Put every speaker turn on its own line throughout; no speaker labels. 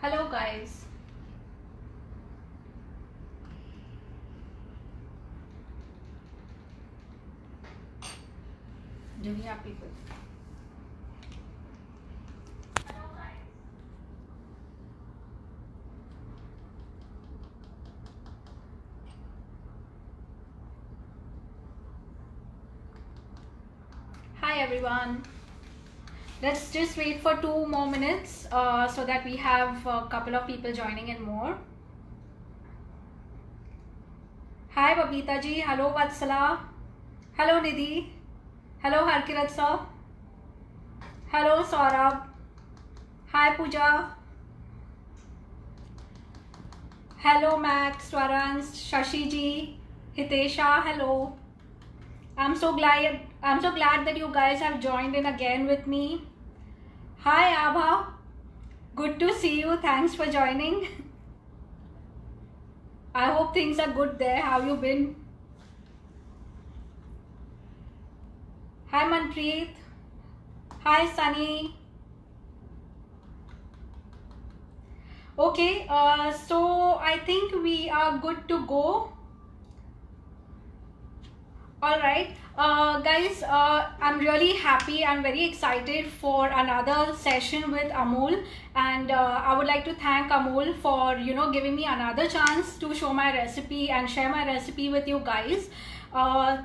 Hello guys. Do we have people? Hi everyone. Let's just wait for 2 more minutes so that we have a couple of people joining in more. Hi Babita ji. Hello Vatsala. Hello Nidhi. Hello Harkirat sir. Hello Saurabh. Hi Pooja. Hello Max, Swaransh, Shashi ji, Hitesha. Hello. I'm so glad that you guys have joined in again with me. Hi Abha. Good to see you. Thanks for joining. I hope things are good there. How you been? Hi Manpreet. Hi Sunny. Okay, so I think we are good to go. Alright, guys, I'm really happy and very excited for another session with Amol, and I would like to thank Amol for giving me another chance to show my recipe and share my recipe with you guys.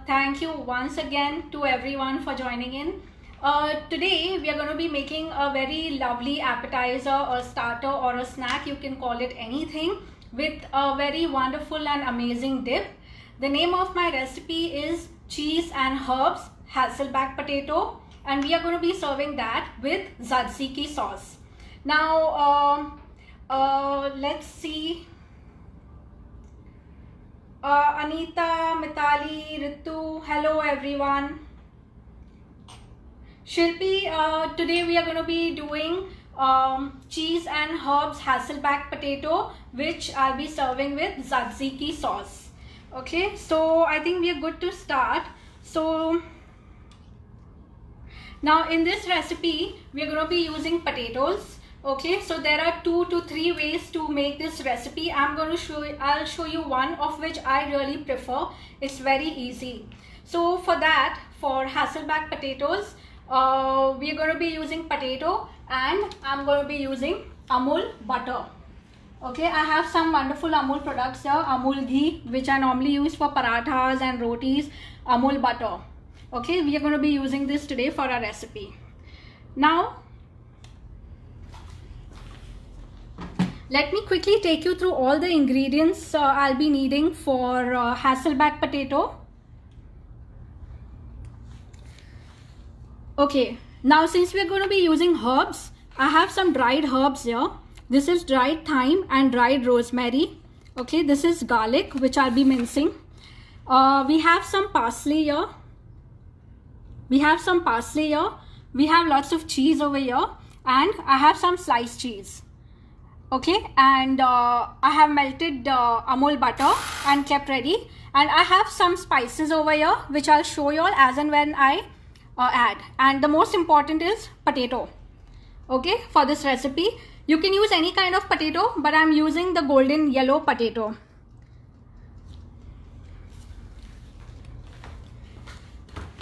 Thank you once again to everyone for joining in. Today we are going to be making a very lovely appetizer, a starter or a snack, you can call it anything, with a very wonderful and amazing dip. The name of my recipe is cheese and herbs Hasselback potato, and we are going to be serving that with tzatziki sauce. Now let's see. Anita, Mitali, Ritu, hello everyone. Shilpi, today we are going to be doing cheese and herbs Hasselback potato, which I'll be serving with tzatziki sauce. Okay, so I think we are good to start. So now in this recipe we are going to be using potatoes. Okay, so there are 2 to 3 ways to make this recipe. I'll show you one of which I really prefer. It's very easy. So for that, for Hasselback potatoes, we are going to be using potato, and I'm going to be using Amul butter. Okay, I have some wonderful Amul products here. Amul ghee, which I normally use for parathas and rotis. Amul butter. Okay, we are going to be using this today for our recipe. Now let me quickly take you through all the ingredients I'll be needing for Hasselback potato. Okay, now since we're going to be using herbs, I have some dried herbs here. This is dried thyme and dried rosemary. Okay, this is garlic, which I'll be mincing. We have some parsley here. We have lots of cheese over here, and I have some sliced cheese. Okay, and I have melted Amul butter and kept ready, and I have some spices over here which I'll show you all as and when I add. And the most important is potato. Okay, for this recipe you can use any kind of potato, but I'm using the golden yellow potato.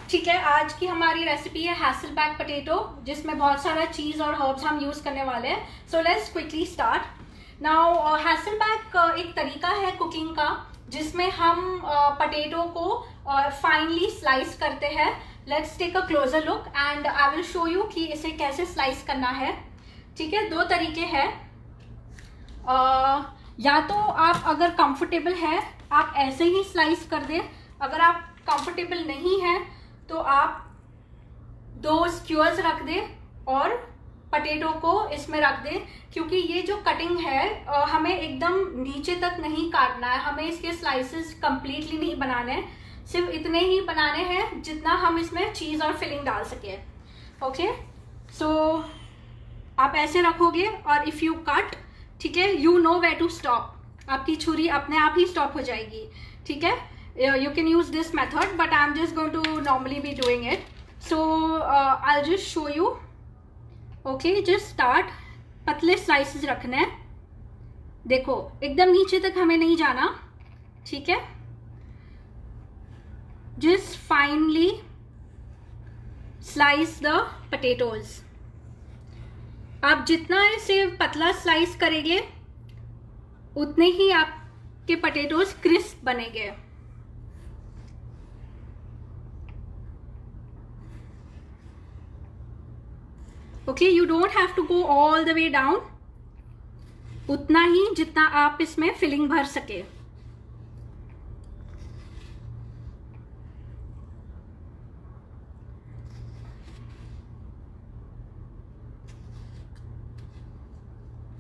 ठीक है, आज की हमारी recipe है hasselback potato, जिसमें बहुत सारा चीज और हर्ब्स हम यूज करने वाले हैं. So let's quickly start. Now Hasselback एक तरीका है कुकिंग का जिसमें हम पोटैटो को फाइनली स्लाइस करते हैं. Let's take a closer look and I will show you कि इसे कैसे स्लाइस करना है. ठीक है, 2 तरीके हैं. या तो आप अगर कंफर्टेबल है आप ऐसे ही स्लाइस कर दें. अगर आप कंफर्टेबल नहीं है तो आप 2 स्क्यूअर्स रख दें और पोटैटो को इसमें रख दें, क्योंकि ये जो कटिंग है हमें एकदम नीचे तक नहीं काटना है. हमें इसके स्लाइसेस कंप्लीटली नहीं बनाने हैं, सिर्फ इतने ही बनाने हैं जितना हम इसमें चीज और फिलिंग डाल सके. ओके, सो आप ऐसे रखोगे और इफ यू कट, ठीक है, you know where to stop. आपकी छुरी अपने आप ही स्टॉप हो जाएगी. ठीक है, you can use this method, but I'm just going to normally be doing it. So I'll just show you. Okay, just start. पतले स्लाइसेस रखने हैं. देखो एकदम नीचे तक हमें नहीं जाना, ठीक है। Just finely slice the potatoes. आप जितना इसे पतला स्लाइस करेंगे उतने ही आपके पोटैटोज क्रिस्प बनेंगे। Okay, you don't have to go all the way down, उतना ही जितना आप इसमें फिलिंग भर सके।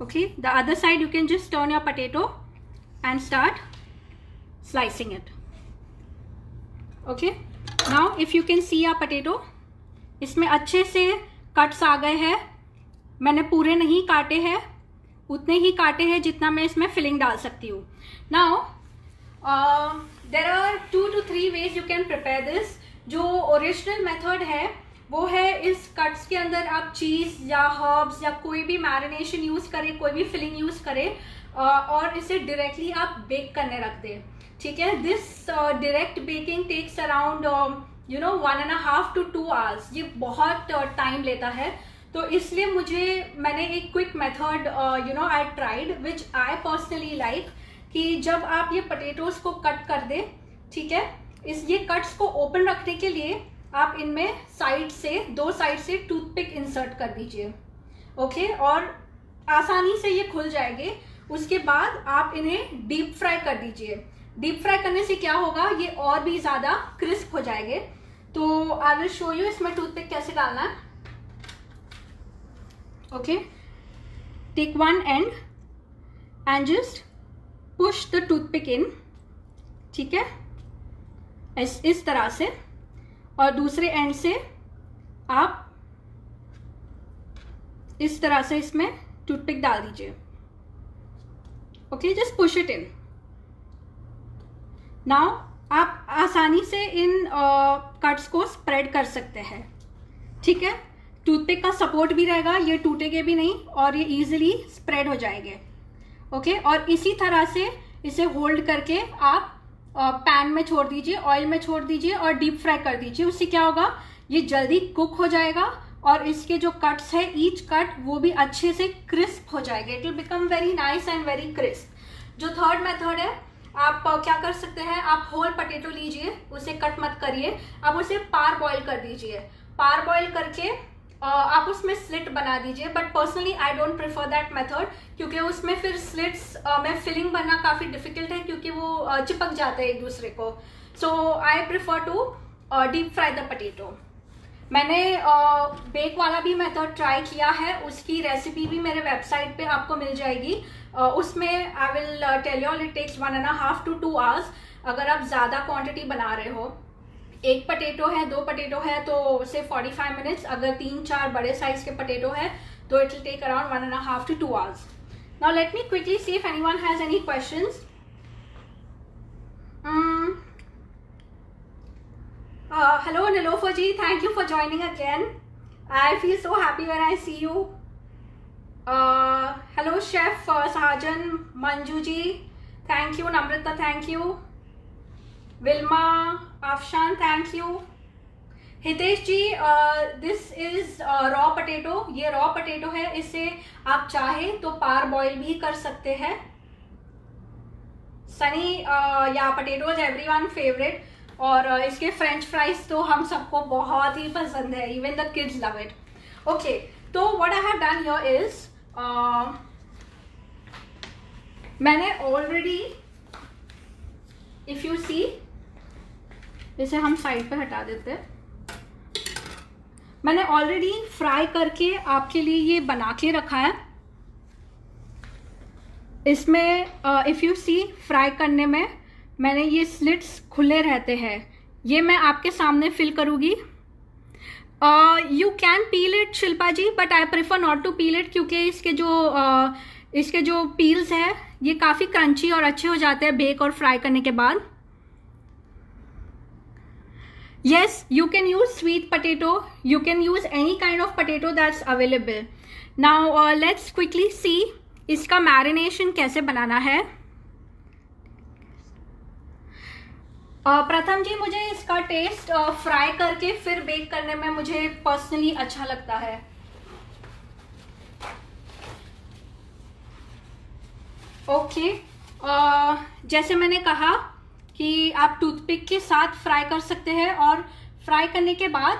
Okay, the other side you can just turn your potato and start slicing it. Okay, now if you can see your potato, इसमें अच्छे से कट्स आ गए हैं। मैंने पूरे नहीं काटे हैं, उतने ही काटे हैं जितना मैं इसमें फिलिंग डाल सकती हूँ। Now there are 2 to 3 ways you can prepare this। जो ओरिजिनल मेथड है वो है इस कट्स के अंदर आप चीज या हर्ब्स या कोई भी मैरिनेशन यूज करें, कोई भी फिलिंग यूज करें और इसे डायरेक्टली आप बेक करने रख दें, ठीक है। This direct baking takes around 1.5 to 2 hours। ये बहुत टाइम लेता है, तो इसलिए मैंने एक quick method I tried which I personally like, कि जब आप ये पोटैटोज को कट कर दें, ठीक है, ये कट्स को ओपन रखने के लिए आप इनमें दो साइड से टूथपिक इंसर्ट कर दीजिए, ओके, और आसानी से ये खुल जाएंगे। उसके बाद आप इन्हें डीप फ्राई कर दीजिए। डीप फ्राई करने से क्या होगा, ये और भी ज्यादा क्रिस्प हो जाएंगे। तो आई विल शो यू इसमें टूथपिक कैसे डालना है। Okay, take one and and just push the toothpick in, ठीक है, इस तरह से, और दूसरे एंड से आप इस तरह से इसमें टूथपिक डाल दीजिए। Okay, just push it in. Now आप आसानी से इन कट्स को स्प्रेड कर सकते हैं, ठीक है। टूथपिक का सपोर्ट भी रहेगा, ये टूटेंगे भी नहीं और ये इजीली स्प्रेड हो जाएंगे। ओके, और इसी तरह से इसे होल्ड करके आप पैन में छोड़ दीजिए, ऑयल में छोड़ दीजिए और डीप फ्राई कर दीजिए। उससे क्या होगा, ये जल्दी कुक हो जाएगा और इसके जो कट्स है, ईच कट वो भी अच्छे से क्रिस्प हो जाएगा। It will become very nice and very crisp. जो थर्ड मेथड है, आप क्या कर सकते हैं, आप होल पोटैटो लीजिए, उसे कट मत करिए, आप उसे पार बॉईल कर दीजिए। पार बॉईल करके आप उसमें स्लिट बना दीजिए, but personally I don't prefer that method, क्योंकि उसमें फिर स्लिट्स में फिलिंग बनना काफ़ी डिफिकल्ट है, क्योंकि वो चिपक जाते हैं एक दूसरे को। So I prefer to deep fry the potato. मैंने बेक वाला भी मेथड ट्राई किया है, उसकी रेसिपी भी मेरे वेबसाइट पे आपको मिल जाएगी। उसमें I will tell you it takes 1.5 to 2 hours। अगर आप ज़्यादा क्वांटिटी बना रहे हो, एक पोटैटो है, 2 पोटैटो है तो उसे 45 मिनट्स, अगर 3-4 बड़े साइज के पोटैटो है तो it will take around 1.5 to 2 hours। Now let me quickly see if anyone has any questions. Hello Nilofar ji, thank you for joining again. I feel so happy when I see you. Hello chef Sajan, Manju ji thank you, Namrata thank you, Wilma, Afshan thank you, Hitesh ji this is raw potato. ये raw potato है, इसे आप चाहे तो पार boil भी कर सकते हैं। सनी या पोटैटोज एवरीवन फेवरेट, और इसके फ्रेंच फ्राइज तो हम सबको बहुत ही पसंद है, even the kids love it. Okay, तो what I have done here is मैंने ऑलरेडी, इफ यू सी, इसे हम साइड पे हटा देते हैं। मैंने ऑलरेडी फ्राई करके आपके लिए ये बना के रखा है। इसमें इफ यू सी, फ्राई करने में मैंने ये स्लिट्स खुले रहते हैं, ये मैं आपके सामने फिल करूँगी। You can peel it Shilpa ji, but I prefer not to peel it, क्योंकि इसके जो पील्स है ये काफ़ी क्रंची और अच्छे हो जाते हैं बेक और फ्राई करने के बाद। Yes, you can use sweet potato. You can use any kind of potato that's available. Now let's quickly see इसका मैरिनेशन कैसे बनाना है। प्रथम जी, मुझे इसका टेस्ट फ्राई करके फिर बेक करने में मुझे पर्सनली अच्छा लगता है। ओके, जैसे मैंने कहा कि आप टूथपिक के साथ फ्राई कर सकते हैं, और फ्राई करने के बाद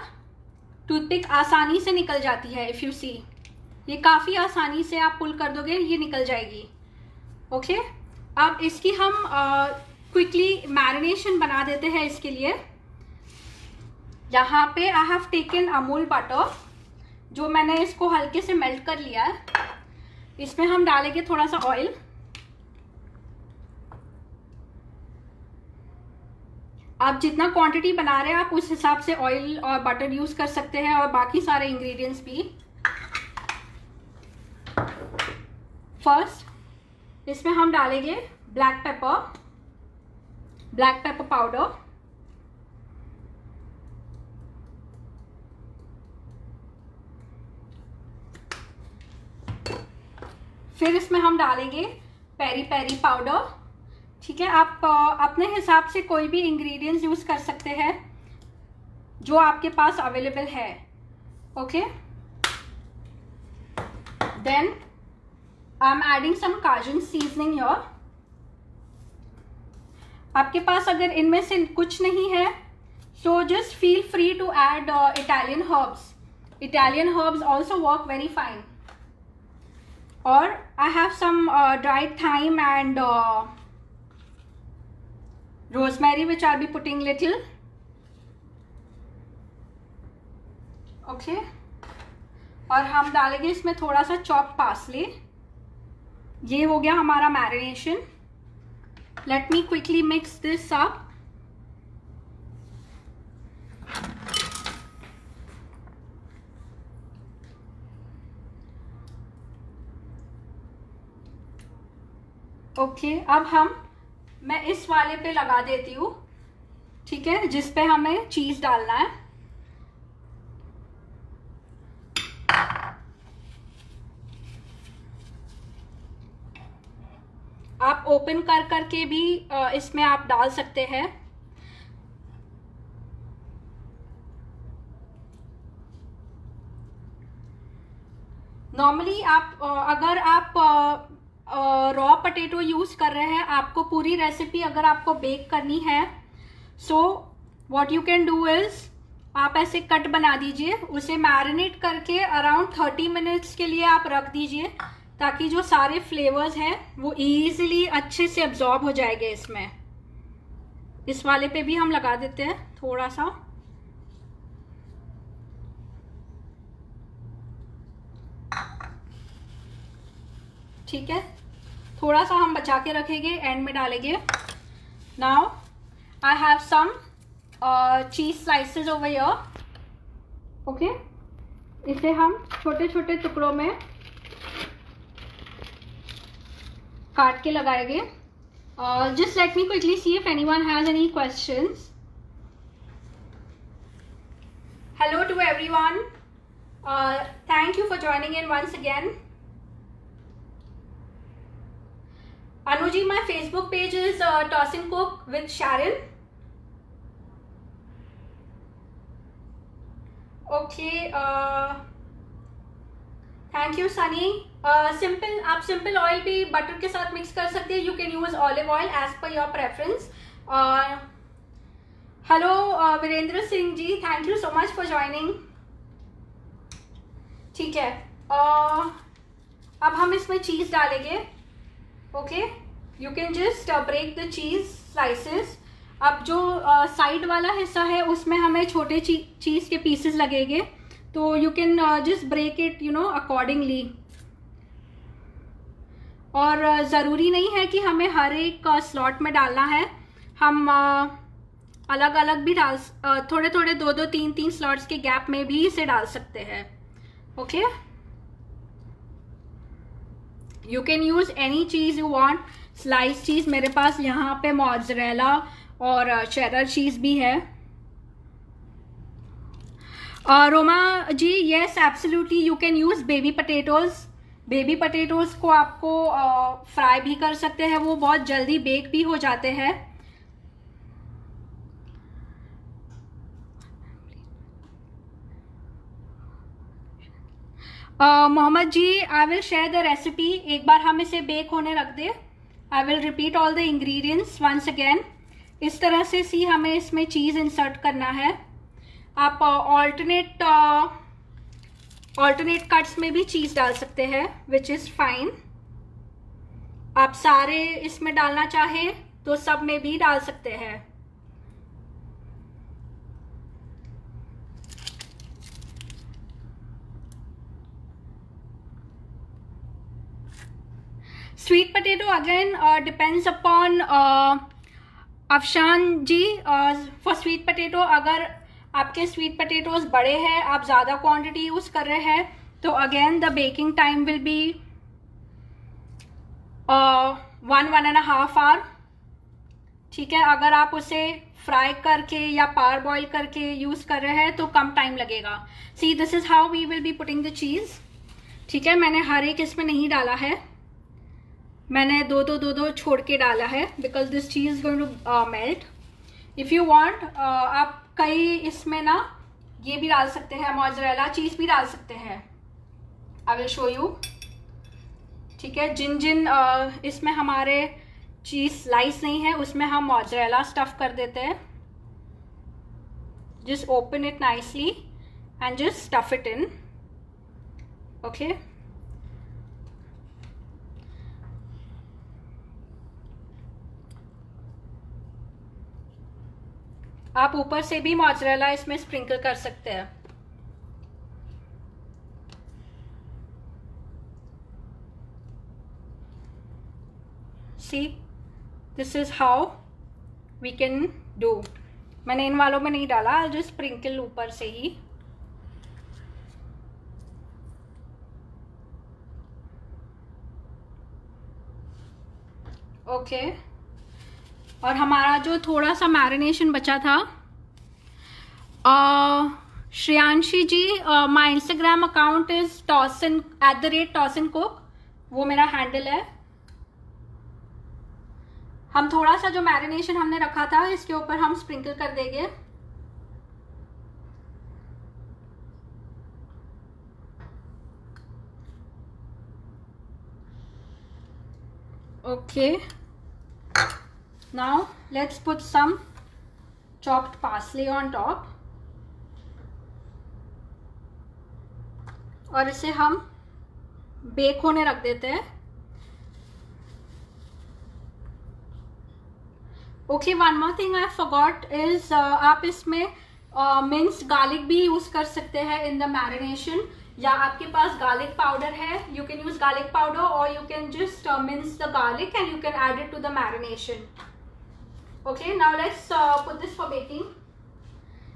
टूथपिक आसानी से निकल जाती है। इफ़ यू सी, ये काफ़ी आसानी से आप पुल कर दोगे, ये निकल जाएगी। ओके, अब इसकी हम क्विकली मैरिनेशन बना देते हैं। इसके लिए यहाँ पे I have taken Amul butter, जो मैंने इसको हल्के से मेल्ट कर लिया है। इसमें हम डालेंगे थोड़ा सा ऑयल। आप जितना क्वांटिटी बना रहे हैं आप उस हिसाब से ऑयल और बटर यूज कर सकते हैं, और बाकी सारे इंग्रेडिएंट्स भी। फर्स्ट इसमें हम डालेंगे ब्लैक पेपर पाउडर। फिर इसमें हम डालेंगे पेरी पेरी पाउडर। ठीक है, आप अपने हिसाब से कोई भी इंग्रेडिएंट्स यूज कर सकते हैं जो आपके पास अवेलेबल है। Okay, then I am adding some Cajun seasoning here. आपके पास अगर इनमें से कुछ नहीं है, so just feel free to add Italian herbs. Italian herbs also work very fine. और I have some dried thyme and rosemary, which I'll be putting little. Okay, और हम डालेंगे इसमें थोड़ा सा चॉप पार्सले। ये हो गया हमारा marination. Late me quickly mix this up. Okay, अब मैं इस वाले पे लगा देती हूँ। ठीक है, जिस पे हमें चीज डालना है। आप ओपन कर करके भी इसमें आप डाल सकते हैं। नॉर्मली आप अगर आप रॉ पोटैटो यूज कर रहे हैं, आपको पूरी रेसिपी अगर आपको बेक करनी है, so what you can do is आप ऐसे कट बना दीजिए, उसे मैरिनेट करके अराउंड 30 मिनट्स के लिए आप रख दीजिए, ताकि जो सारे फ्लेवर्स हैं वो इजीली अच्छे से अब्जॉर्ब हो जाएंगे इसमें। इस वाले पे भी हम लगा देते हैं थोड़ा सा। ठीक है, थोड़ा सा हम बचा के रखेंगे, एंड में डालेंगे। नाउ आई हैव सम चीज स्लाइसेस ओवर हियर। ओके, इसे हम छोटे छोटे टुकड़ों में काट के लगाएंगे। Just let me quickly see if anyone has any questions. Hello to everyone, thank you for joining in once again. Anuji, my Facebook page is Tossing Cook with Sharon. Okay, thank you Sunny. Simple, आप simple oil भी butter के साथ mix कर सकते हैं। You can use olive oil as per your preference. Hello Virendra Singh ji, thank you so much for joining. ठीक है, अब हम इसमें चीज डालेंगे। Okay, you can just break the cheese slices. अब जो साइड वाला हिस्सा है उसमें हमें छोटे चीज के पीसेस लगेंगे, तो you can just break it accordingly. और ज़रूरी नहीं है कि हमें हर एक स्लॉट में डालना है, हम अलग अलग भी डाल, थोड़े थोड़े 2-2, 3-3 स्लॉट्स के गैप में भी इसे डाल सकते हैं। Okay, you can use any चीज यू वांट। स्लाइस चीज मेरे पास यहाँ पे मोज़रेला और चेडर चीज भी है। Roma ji, yes absolutely, you can use baby potatoes. Baby potatoes को आपको फ्राई भी कर सकते हैं, वो बहुत जल्दी बेक भी हो जाते हैं। Mohammed ji, I will share the recipe. एक बार हम इसे बेक होने रख दे। I will repeat all the ingredients once again. इस तरह से सी हमें इसमें चीज़ इंसर्ट करना है। आप ऑल्टरनेट कट्स में भी चीज़ डाल सकते हैं, विच इज़ फाइन। आप सारे इसमें डालना चाहे तो सब में भी डाल सकते हैं। Sweet potato again depends upon Afshan ji. For sweet potato, अगर आपके स्वीट पोटैटोज बड़े हैं, आप ज़्यादा क्वांटिटी यूज़ कर रहे हैं, तो again the baking time will be 1-1.5 hour. ठीक है, अगर आप उसे फ्राई करके या पार बॉईल करके यूज़ कर रहे हैं तो कम टाइम लगेगा। See this is how we will be putting the cheese. ठीक है, मैंने हर एक इसमें नहीं डाला है, मैंने दो छोड़ के डाला है, because this cheese going to melt. If you want, आप कई इसमें ना ये भी डाल सकते हैं, मोज़रेला चीज़ भी डाल सकते हैं। I will show you. ठीक है, जिन इसमें हमारे चीज़ स्लाइस नहीं है उसमें हम मोज़रेला स्टफ़ कर देते हैं। Just open it nicely and just stuff it in. Okay, आप ऊपर से भी मोज़रेला इसमें स्प्रिंकल कर सकते हैं। See this is how we can do. मैंने इन वालों में नहीं डाला, आई जस्ट स्प्रिंकल ऊपर से ही। ओके, और हमारा जो थोड़ा सा मैरिनेशन बचा था, Shreyanshi ji, my Instagram account is @tosincook, वो मेरा हैंडल है। हम थोड़ा सा जो मैरिनेशन हमने रखा था इसके ऊपर हम स्प्रिंकल कर देंगे। Okay, now let's put some chopped parsley on top, और इसे हम बेक होने रख देते हैं। Okay, one more thing I forgot is, आप इसमें मिन्स्ड गार्लिक भी यूज कर सकते हैं इन द मैरिनेशन, या आपके पास गार्लिक पाउडर है, you can use garlic powder, और you can just mince the garlic and you can add it to the marination. Okay, now let's put this for baking.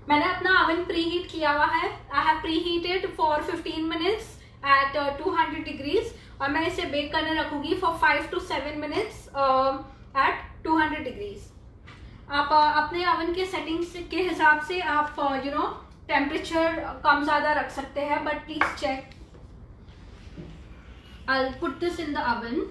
मैंने अपना oven preheat किया हुआ है। I have preheated for 15 minutes at 200 degrees, और मैं इसे bake करने रखूंगी for 5 to 7 minutes at 200 degrees. आप अपने ओवन के सेटिंग्स के हिसाब से आप टेम्परेचर कम ज़्यादा रख सकते हैं, but please check. I will put this in the oven.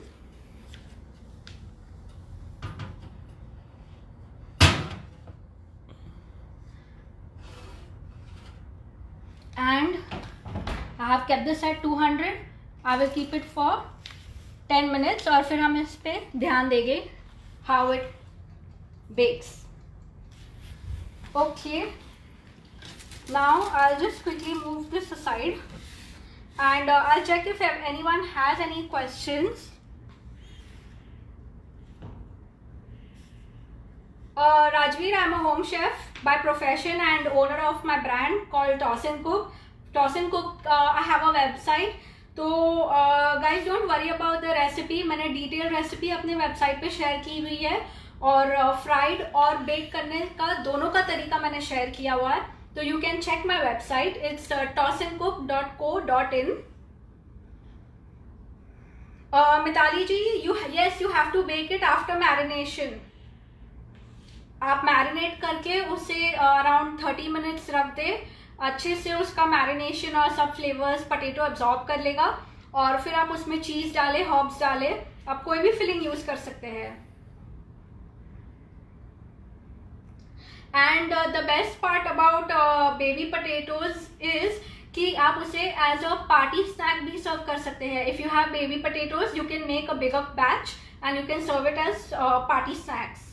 And I have kept this at 200. I will keep it for 10 minutes, और फिर हम इस पे ध्यान देंगे how it bakes. Okay, now I'll just quickly move this aside, and I'll check if anyone has any questions. Rajveer, I'm a home chef by profession and owner of my brand called Tosin Cook. Tosin Cook, I have a website. तो guys don't worry about the recipe. मैंने detail recipe अपने website पे share की हुई है, और fried और bake करने का दोनों का तरीका मैंने शेयर किया हुआ है, तो you can check my website. It's tosincook.co.in. Mitali ji, yes you have to bake it after marination. आप मैरिनेट करके उसे अराउंड 30 मिनट्स रख दे, अच्छे से उसका मैरिनेशन और सब फ्लेवर्स पोटैटो एब्जॉर्ब कर लेगा, और फिर आप उसमें चीज़ डालें, हर्ब्स डालें, आप कोई भी फिलिंग यूज़ कर सकते हैं। And the best part about baby potatoes is कि आप उसे एज अ पार्टी स्नैक भी सर्व कर सकते हैं। If you have baby potatoes, you can make a bigger batch and you can serve it as party snacks.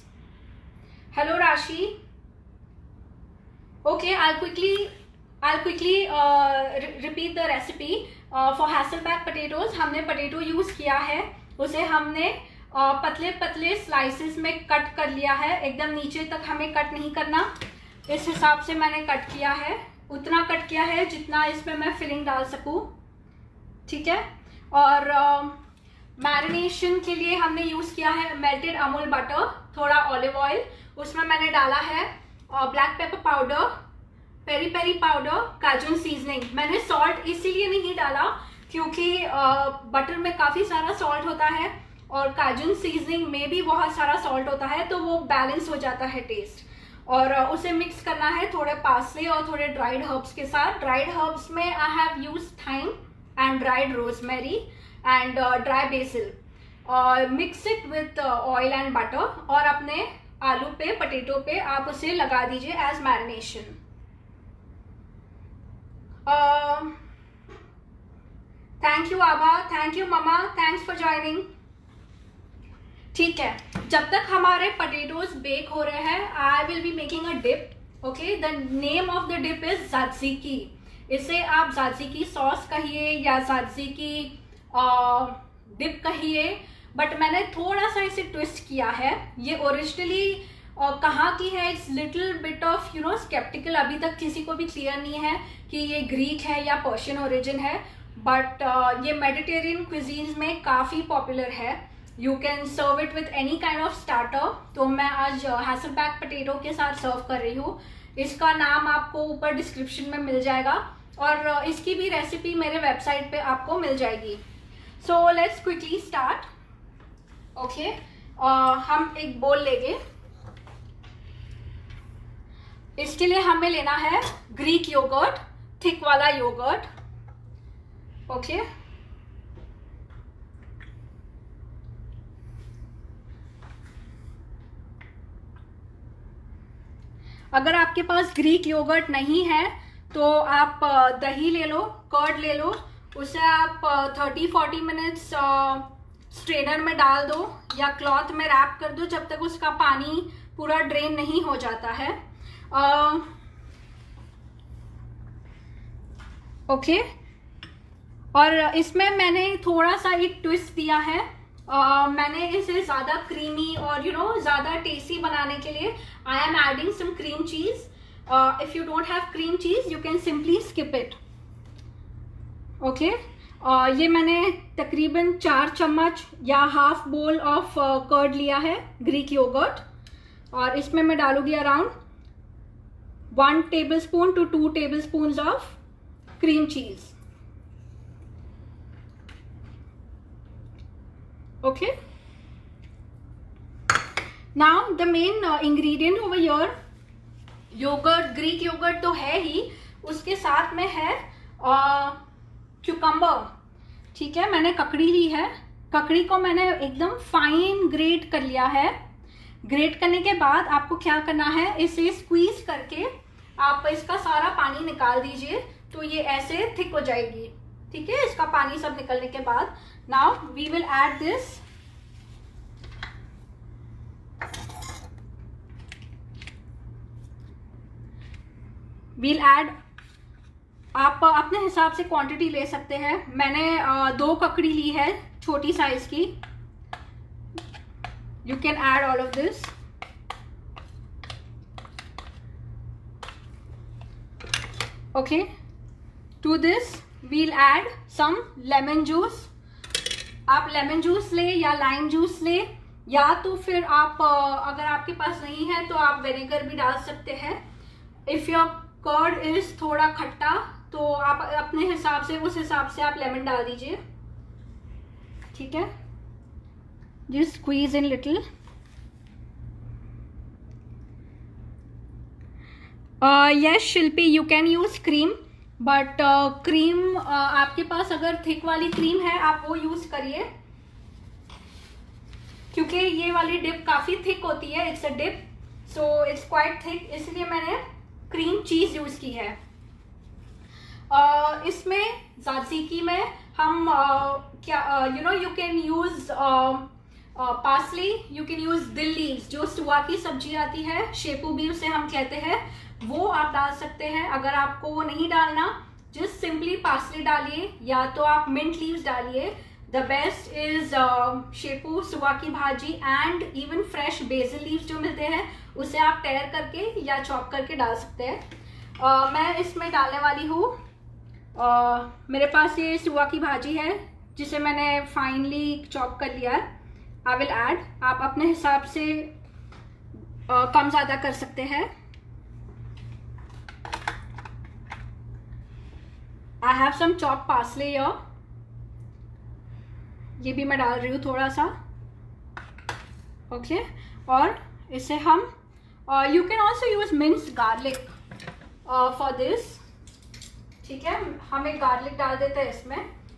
Hello Rashi. Okay, I'll quickly repeat the recipe for Hasselback potatoes। हमने potato use किया है, उसे हमने पतले पतले slices में cut कर लिया है। एकदम नीचे तक हमें कट नहीं करना, इस हिसाब से मैंने कट किया है, उतना कट किया है जितना इसमें मैं फिलिंग डाल सकूं, ठीक है। और मैरिनेशन के लिए हमने यूज़ किया है मेल्टेड अमूल बटर, थोड़ा ऑलिव ऑयल, उसमें मैंने डाला है black pepper powder, peri peri powder, Cajun seasoning. मैंने सॉल्ट इसीलिए नहीं डाला क्योंकि बटर में काफ़ी सारा सॉल्ट होता है और काजू सीजनिंग में भी बहुत सारा सॉल्ट होता है, तो वो बैलेंस हो जाता है टेस्ट। और उसे मिक्स करना है थोड़े पार्सले और थोड़े ड्राइड हर्ब्स के साथ। ड्राइड हर्ब्स में I have use thyme and dried rosemary and dry basil, और mix it with oil and butter, और अपने आलू पे, पोटैटो पे आप उसे लगा दीजिए as marination. Thank you Abha, thank you mama, thanks for joining. ठीक है, जब तक हमारे पोटैटोज बेक हो रहे हैं, I will be making a dip. Okay, the name of the dip is tzatziki. इसे आप ज़ात्ज़िकी सॉस कहिए या ज़ात्ज़िकी डिप कहिए, बट मैंने थोड़ा सा इसे ट्विस्ट किया है। ये ओरिजिनली कहाँ की है, it's little bit of sceptical, अभी तक किसी को भी क्लियर नहीं है कि ये ग्रीक है या पर्शियन ओरिजिन है, बट ये मेडिटेरियन क्विजीन्स में काफ़ी पॉपुलर है। You can serve it with any kind of starter. तो मैं आज हैसलबैक पोटैटो के साथ सर्व कर रही हूँ। इसका नाम आपको ऊपर डिस्क्रिप्शन में मिल जाएगा, और इसकी भी रेसिपी मेरे वेबसाइट पे आपको मिल जाएगी। सो लेट्स क्विकली स्टार्ट। ओके, हम एक बोल लेंगे। इसके लिए हमें लेना है ग्रीक योगर्ट, थिक वाला योगर्ट। ओके, अगर आपके पास ग्रीक योगर्ट नहीं है तो आप दही ले लो, कर्ड ले लो, उसे आप 30-40 मिनट्स स्ट्रेनर में डाल दो या क्लॉथ में रैप कर दो जब तक उसका पानी पूरा ड्रेन नहीं हो जाता है। ओके, और इसमें मैंने थोड़ा सा एक ट्विस्ट दिया है। मैंने इसे ज़्यादा क्रीमी और ज़्यादा टेस्टी बनाने के लिए I am adding some cream cheese. If you don't have cream cheese, you can simply skip it. Okay, ये मैंने तकरीबन 4 चम्मच या हाफ बोल ऑफ कर्ड लिया है, ग्रीक योगर्ट, और इसमें मैं डालूंगी around 1 tablespoon to 2 tablespoons of cream cheese. Okay, now the main ingredient over here, yogurt, Greek yogurt तो है ही, उसके साथ में है क्यूकम्बर। ठीक है, मैंने ककड़ी ली है, ककड़ी को मैंने एकदम फाइन ग्रेट कर लिया है। ग्रेट करने के बाद आपको क्या करना है, इसे स्क्वीज करके आप इसका सारा पानी निकाल दीजिए, तो ये ऐसे थिक हो जाएगी। ठीक है, इसका पानी सब निकलने के बाद now we will add this. We'll add, आप अपने हिसाब से क्वांटिटी ले सकते हैं। मैंने 2 ककड़ी ली है छोटी साइज की। You can add all of this. Okay, to this we'll add some lemon juice. आप लेमन जूस ले या लाइम जूस ले, या तो फिर आप अगर आपके पास नहीं है तो आप विनेगर भी डाल सकते हैं। इफ़ योर कर्ड इज थोड़ा खट्टा तो आप अपने हिसाब से, उस हिसाब से आप लेमन डाल दीजिए। ठीक है, just squeeze in little. Yes Shilpi, you can use cream, but cream आपके पास अगर थिक वाली क्रीम है आप वो यूज करिए, क्योंकि ये वाली डिप काफी थिक होती है, it's a dip so it's quite thick, इसलिए मैंने क्रीम चीज यूज की है। इसमें ज़ाज़ीकी में हम क्या you can use parsley, you can use dill leaves, जो सुआ की सब्जी आती है, शेपू भी उसे हम कहते हैं, वो आप डाल सकते हैं। अगर आपको वो नहीं डालना, जस्ट सिंपली पार्सली डालिए, या तो आप मिंट लीव्स डालिए। द बेस्ट इज शेपू, सुआ की भाजी and even fresh basil leaves जो मिलते हैं उसे आप टेयर करके या चॉप करके डाल सकते हैं। मैं इसमें डालने वाली हूँ, मेरे पास ये सुआ की भाजी है जिसे मैंने फाइनली चॉप कर लिया है। आई विल ऐड, आप अपने हिसाब से कम ज़्यादा कर सकते हैं। I have some chop parsley here, ये भी मैं डाल रही हूँ थोड़ा सा, ओके। और इसे हम you can also use minced garlic for this, ठीक है। हम एक गार्लिक डाल देते हैं इसमें,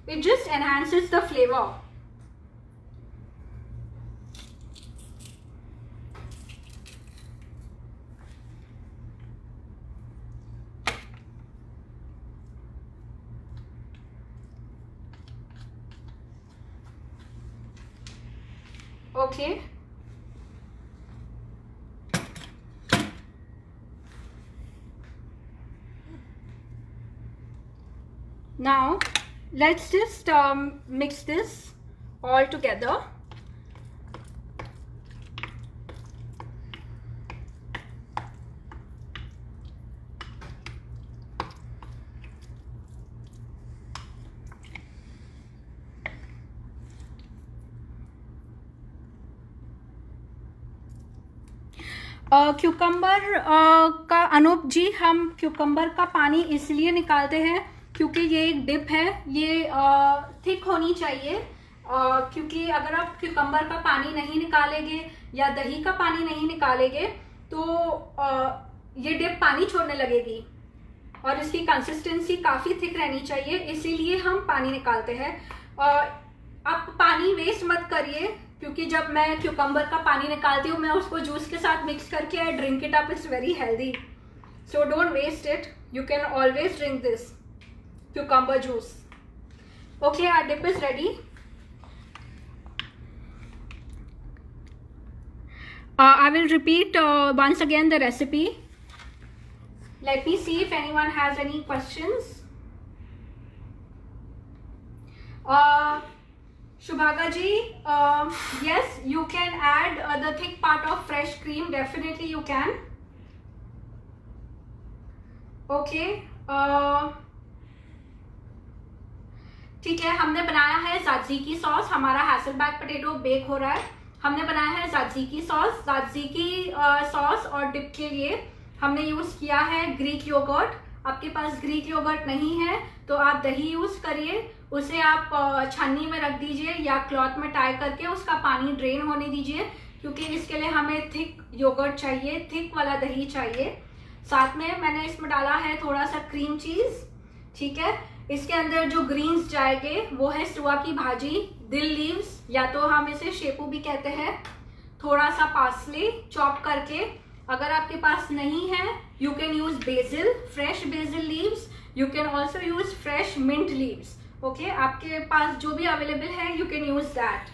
it just enhances the flavour. Okay, now let's just mix this all together. Cucumber का अनूप जी, हम क्यूकम्बर का पानी इसलिए निकालते हैं क्योंकि ये एक डिप है, ये थिक होनी चाहिए, क्योंकि अगर आप क्यूकम्बर का पानी नहीं निकालेंगे या दही का पानी नहीं निकालेंगे तो ये डिप पानी छोड़ने लगेगी और इसकी कंसिस्टेंसी काफ़ी थिक रहनी चाहिए, इसीलिए हम पानी निकालते हैं। आप पानी वेस्ट मत करिए, क्योंकि जब मैं क्यूकम्बर का पानी निकालती हूँ मैं उसको जूस के साथ मिक्स करके I drink it up, it's very healthy, so don't waste it, you can always drink this cucumber juice. Okay, our dip is ready. I will repeat once again the recipe. Let me see if anyone has any questions. Shubhaga ji, yes, you can add the thick part of fresh cream, definitely you can. Okay. ठीक है, हमने बनाया है ज़ाज़ीकी sauce, हमारा हैसलबैक potato bake हो रहा है। हमने बनाया है ज़ाज़ीकी सॉस, ज़ाज़ीकी सॉस और डिप के लिए हमने यूज़ किया है ग्रीक योगर्ट। आपके पास ग्रीक योगर्ट नहीं है तो आप दही यूज़ करिए, उसे आप छन्नी में रख दीजिए या क्लॉथ में टाई करके उसका पानी ड्रेन होने दीजिए, क्योंकि इसके लिए हमें थिक योगर्ट चाहिए, थिक वाला दही चाहिए। साथ में मैंने इसमें डाला है थोड़ा सा क्रीम चीज़, ठीक है। इसके अंदर जो ग्रीन्स जाएंगे वो है सुआ की भाजी, दिल लीव्स या तो हम इसे शेपू भी कहते हैं, थोड़ा सा पार्सले चॉप करके, अगर आपके पास नहीं है you can use basil, fresh basil leaves, you can also use fresh mint leaves, okay. आपके पास जो भी अवेलेबल है you can use that,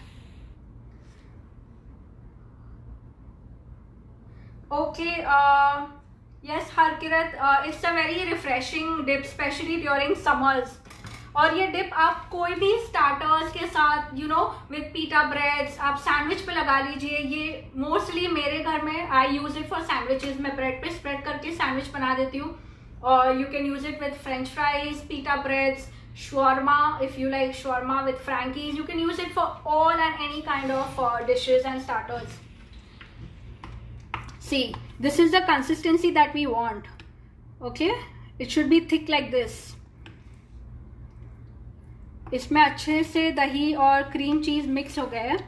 okay. Yes, Harkirat, it's a very refreshing dip, especially during summers. और ये dip आप कोई भी स्टार्टर्स के साथ विद पीटा ब्रेड्स आप सैंडविच पे लगा लीजिए। ये मोस्टली मेरे घर में आई यूज इट फॉर सैंडविचेस, मैं ब्रेड पे स्प्रेड करके सैंडविच बना देती हूँ। और you can use it with French fries, पीटा breads, shawarma, if you like shawarma with Frankies, you can use it for all and any kind of dishes and starters. See, this is the consistency that we want, okay, it should be thick like this. इसमें अच्छे से दही और cream cheese mix हो गए हैं।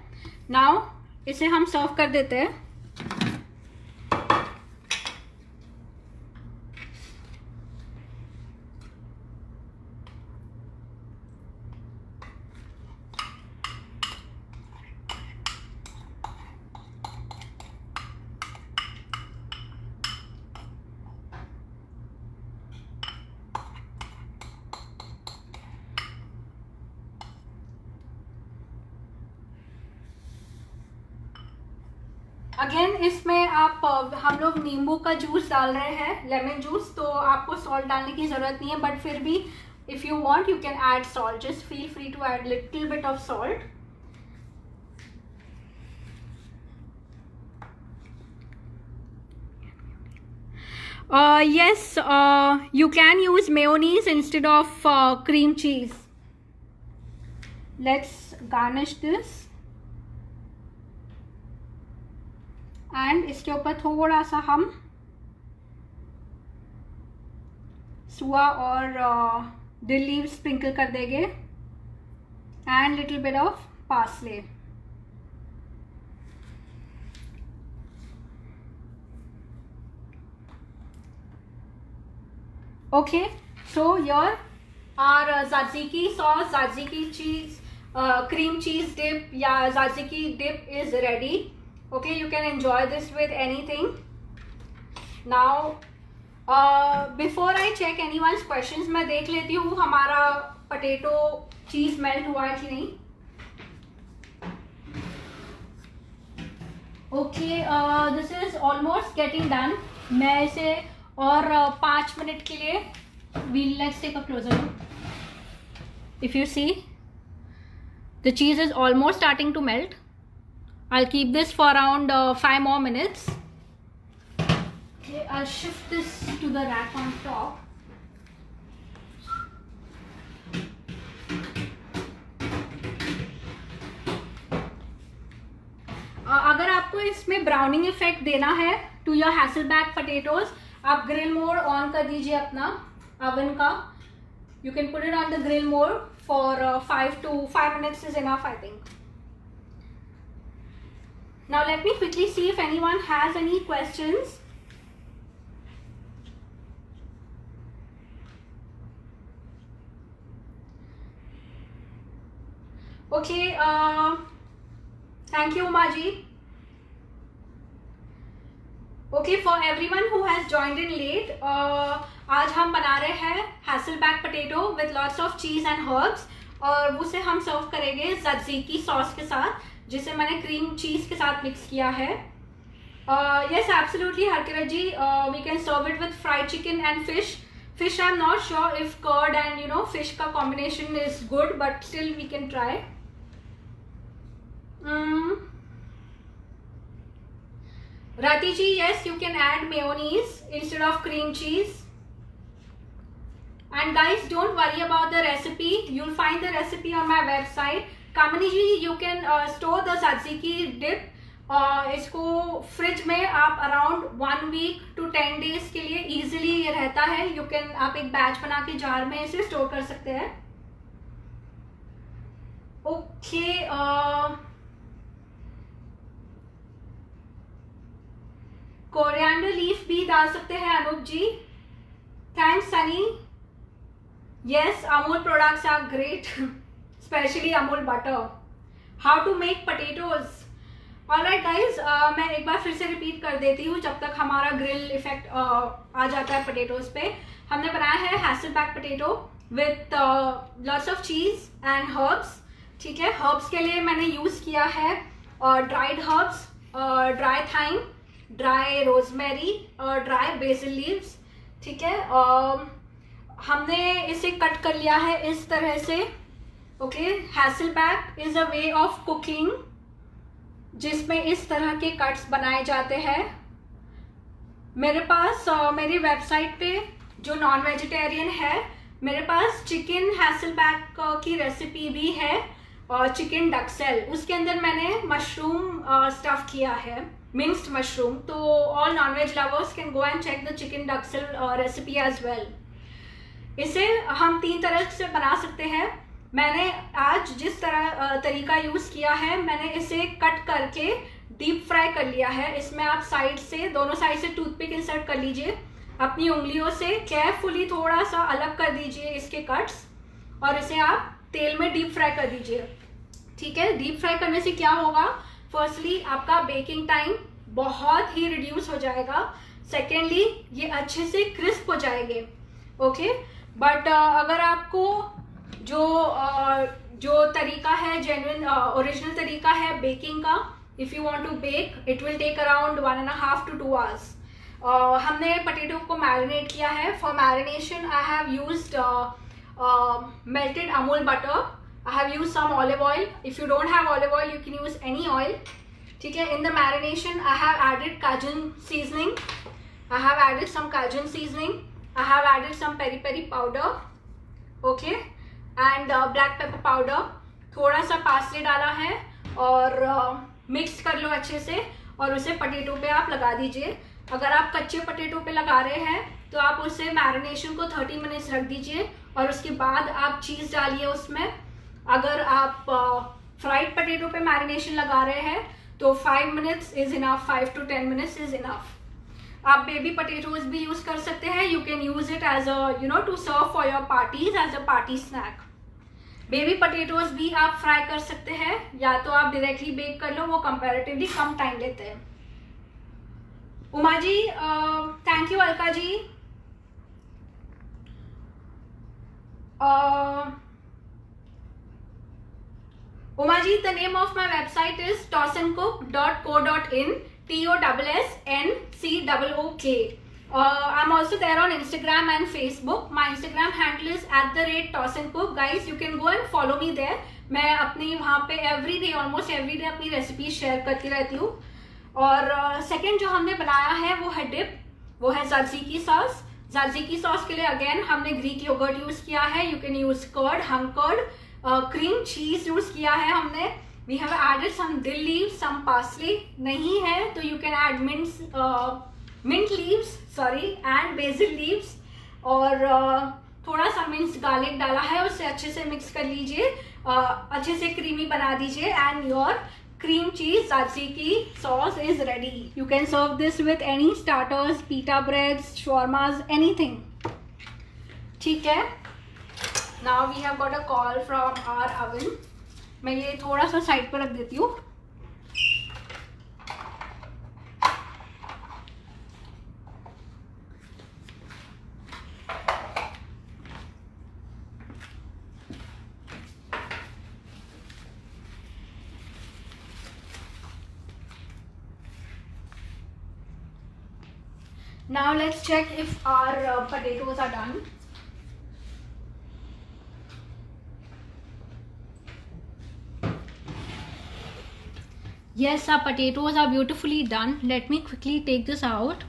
Now इसे हम सर्व कर देते हैं। अगेन इसमें आप हम लोग नींबू का जूस डाल रहे हैं, लेमन जूस, तो आपको सॉल्ट डालने की ज़रूरत नहीं है, बट फिर भी if you want you can add salt, just feel free to add little bit of salt. Yes, you can use mayonnaise instead of cream cheese. Let's garnish this. And इसके ऊपर थोड़ा सा हम सुआ और dill leaves स्प्रिंकल कर देंगे and little bit of parsley. Okay, so here our tzatziki sauce, tzatziki cheese, cream cheese dip या tzatziki dip is ready. Okay, you can enjoy this with anything. Now, before I check anyone's questions, मैं देख लेती हूँ हमारा potato cheese melt हुआ है कि नहीं. Okay, this is almost getting done. मैं इसे और 5 मिनट के लिए let's take a closer look. If you see, the cheese is almost starting to melt. I'll keep this for around 5 more minutes. Okay, I'll shift this to the rack on top. अगर आपको इसमें browning effect देना है to your हैसलबैक potatoes, आप grill mode on कर दीजिए अपना oven का. You can put it on the grill mode for 5 minutes is enough, I think. Now let me quickly see if anyone has any questions. Okay, thank you Umaji. Okay, for everyone who has joined in late, आज हम बना रहे हैं हैसलबैक potato with lots of cheese and herbs, और उसे हम सर्व करेंगे tzatziki sauce के साथ, जिसे मैंने क्रीम चीज के साथ मिक्स किया है. Yes, absolutely Harkirat ji, we can serve it with fried chicken and fish. Fish I'm not sure if curd and fish का combination is good, but still we can try. Rati ji, yes, you can add mayonnaise instead of cream cheese. And guys, don't worry about the recipe. You'll find the recipe on my website. Kamini ji, you can store the tzatziki dip. इसको fridge में आप around 1 week to 10 days के लिए easily ये रहता है. You can आप एक बैच बना के जार में इसे स्टोर कर सकते हैं. Okay, कोरिएंडर लीफ भी डाल सकते हैं Anoop ji. Thanks Sunny. Yes, Amul products are great, specially Amul butter. How to make potatoes. Alright guys, मैं एक बार फिर से रिपीट कर देती हूँ जब तक हमारा ग्रिल इफेक्ट आ जाता है पोटैटोज पे. हमने बनाया है hasselback potato with lots of cheese and herbs. ठीक है, हर्ब्स के लिए मैंने यूज किया है dried herbs, dry thyme, dry rosemary और ड्राई बेसिल लीव्स. ठीक है, हमने इसे कट कर लिया है इस तरह से. Okay, Hasselback is a way of cooking जिसमें इस तरह के कट्स बनाए जाते हैं. मेरे पास मेरी वेबसाइट पे जो नॉन वेजिटेरियन है, मेरे पास चिकन हैसलबैक की रेसिपी भी है और चिकन डक्सेल. उसके अंदर मैंने मशरूम स्टफ किया है, मिक्स्ड मशरूम. तो all non-veg lovers can go and check the chicken duxelles recipe as well. इसे हम 3 तरह से बना सकते हैं. मैंने आज जिस तरह तरीका यूज़ किया है, मैंने इसे कट करके डीप फ्राई कर लिया है. इसमें आप साइड से, दोनों साइड से टूथपिक इंसर्ट कर लीजिए. अपनी उंगलियों से केयरफुली थोड़ा सा अलग कर दीजिए इसके कट्स, और इसे आप तेल में डीप फ्राई कर दीजिए. ठीक है, डीप फ्राई करने से क्या होगा, फर्स्टली आपका बेकिंग टाइम बहुत ही रिड्यूस हो जाएगा. सेकेंडली ये अच्छे से क्रिस्प हो जाएंगे. ओके, बट अगर आपको जो तरीका है, जेन्युइन ओरिजिनल तरीका है बेकिंग का, If you want to bake, it will take around 1.5 to 2 hours. हमने potato को marinate किया है. For marination, I have used melted Amul butter. I have used some olive oil. If you don't have olive oil, you can use any oil. ठीक है. In the marination, I have added Cajun seasoning. I have added some Cajun seasoning. I have added some peri peri powder. Okay. And black pepper powder. थोड़ा सा parsley डाला है और mix कर लो अच्छे से और उसे पटेटो पे आप लगा दीजिए. अगर आप कच्चे पटेटो पे लगा रहे हैं तो आप उसे मैरिनेशन को 30 मिनट्स रख दीजिए और उसके बाद आप चीज़ डालिए उसमें. अगर आप फ्राइड पटेटो पे मैरिनेशन लगा रहे हैं तो 5 minutes is enough. 5 to 10 minutes is enough. आप बेबी पटेटोज भी यूज़ कर सकते हैं. You can use it as a to serve for your parties as a party snack. Baby potatoes भी आप फ्राई कर सकते हैं या तो आप डायरेक्टली बेक कर लो, वो कंपैरेटिवली कम टाइम लेते हैं. Uma ji, thank you. Alka ji, Uma ji, the name of my website is tossandcook.co.in. TOSSNCOOK. I'm also there on Instagram and Facebook. My Instagram handle is @tossandcook. Guys, you can go and follow me there. मैं अपनी वहाँ पे almost every day अपनी recipe share करती रहती हूँ. और second जो हमने बनाया है वो है डिप, वो है ज़ाज़ीकी सॉस. ज़ाज़ीकी सॉस के लिए अगेन हमने ग्रीक योगर्ट यूज़ किया है. यू कैन यूज़ कर्ड, हम कर्ड, क्रीम चीज़ यूज़ किया है हमने. वी हैव एडेड सम दिल लीव्स, सम पार्सली. नहीं है तो you can add mint leaves and basil leaves. और थोड़ा सा मिंस गार्लिक डाला है, उससे अच्छे से मिक्स कर लीजिए, अच्छे से क्रीमी बना दीजिए and your cream cheese tzatziki sauce is ready. You can serve this with any starters, pita breads, shawarmas, anything. ठीक है. Now we have got a call from our oven. मैं ये थोड़ा सा साइड पर रख देती हूँ. Now let's check if our potatoes are done. Yes, our potatoes are beautifully done. Let me quickly take this out.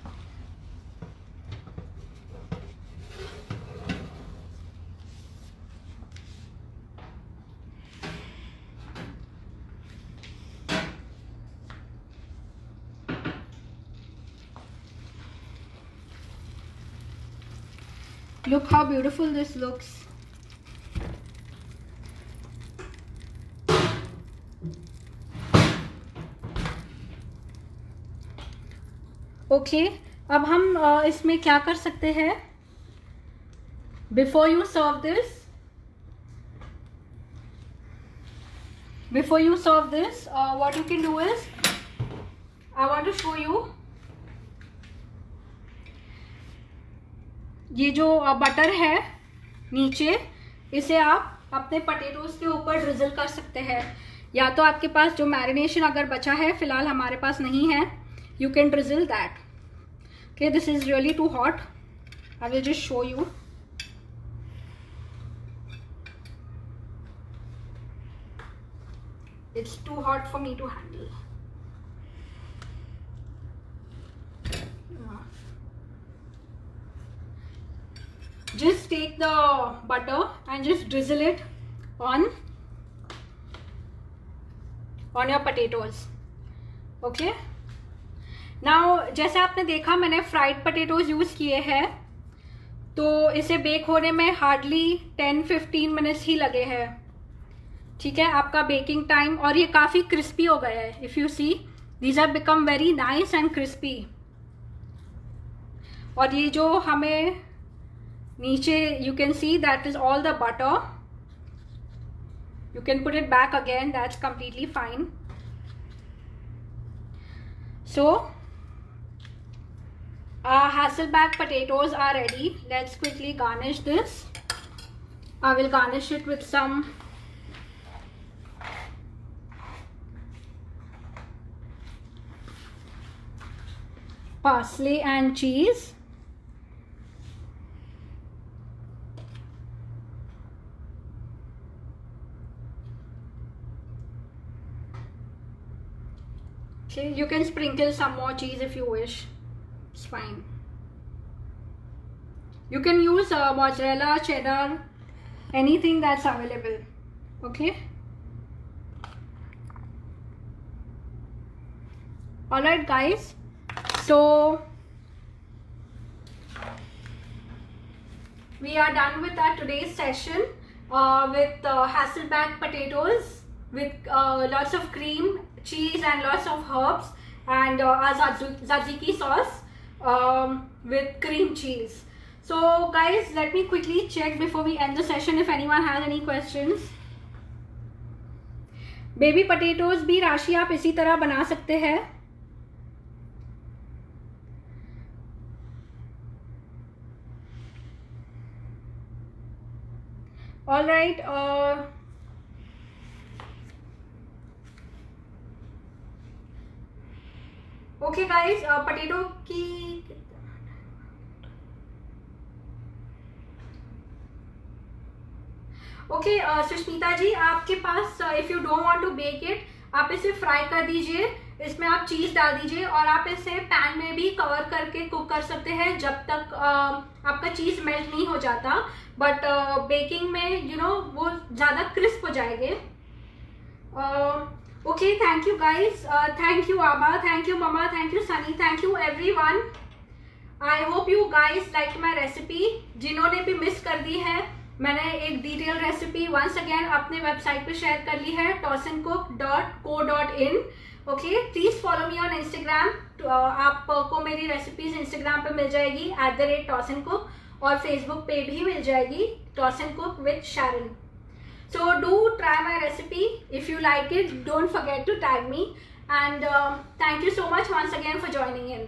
Look how beautiful this looks. Okay, अब हम इसमें क्या कर सकते हैं. Before you serve this, what you can do is, I want to show you. ये जो butter है नीचे, इसे आप अपने पटेटोज के ऊपर ड्रिजल कर सकते हैं. या तो आपके पास जो मैरिनेशन अगर बचा है, फिलहाल हमारे पास नहीं है, you can drizzle that. Okay, this is really too hot. I will just show you. It's too hot for me to handle. Just take the butter and just drizzle it on your potatoes. Okay. Now जैसे आपने देखा मैंने fried potatoes use किए हैं, तो इसे bake होने में हार्डली 10-15 मिनट्स ही लगे हैं. ठीक है, आपका बेकिंग टाइम. और ये काफ़ी क्रिस्पी हो गया है. If you see, these are become very nice and crispy. और ये जो हमें नीचे, you can see that is all the butter. You can put it back again, that's completely fine. So our Hasselback potatoes are ready. Let's quickly garnish this. I will garnish it with some parsley and cheese. Okay, you can sprinkle some more cheese if you wish. It's fine. You can use mozzarella, cheddar, anything that's available. Okay. Alright guys, so we are done with our today's session with Hasselback potatoes with lots of cream, cheese and lots of herbs, and our tzatziki sauce with cream cheese. So guys, let me quickly check before we end the session if anyone has any questions. Baby potatoes भी राशि आप इसी तरह बना सकते हैं. All right. Okay guys, potato की okay Sushmita ji, आपके पास if you don't want to bake it, आप इसे फ्राई कर दीजिए, इसमें आप चीज़ डाल दीजिए और आप इसे पैन में भी कवर करके कुक कर सकते हैं जब तक आपका चीज़ मेल्ट नहीं हो जाता. बट बेकिंग में यू नो वो ज़्यादा क्रिस्प हो जाएंगे. Okay, thank you guys, thank you Aba, thank you Mama, thank you Sunny, thank you everyone. I hope you guys like my recipe. जिन्होंने भी मिस कर दी है, मैंने एक डिटेल रेसिपी वंस अगेन अपने वेबसाइट पे शेयर कर ली है, tossencook.co.in. Okay, please follow me on Instagram. आपको मेरी रेसिपीज इंस्टाग्राम पे मिल जाएगी @tossencook, और फेसबुक पे भी मिल जाएगी tossencook with Sharon. So do try my recipe. If you like it, don't forget to tag me. And thank you so much once again for joining in.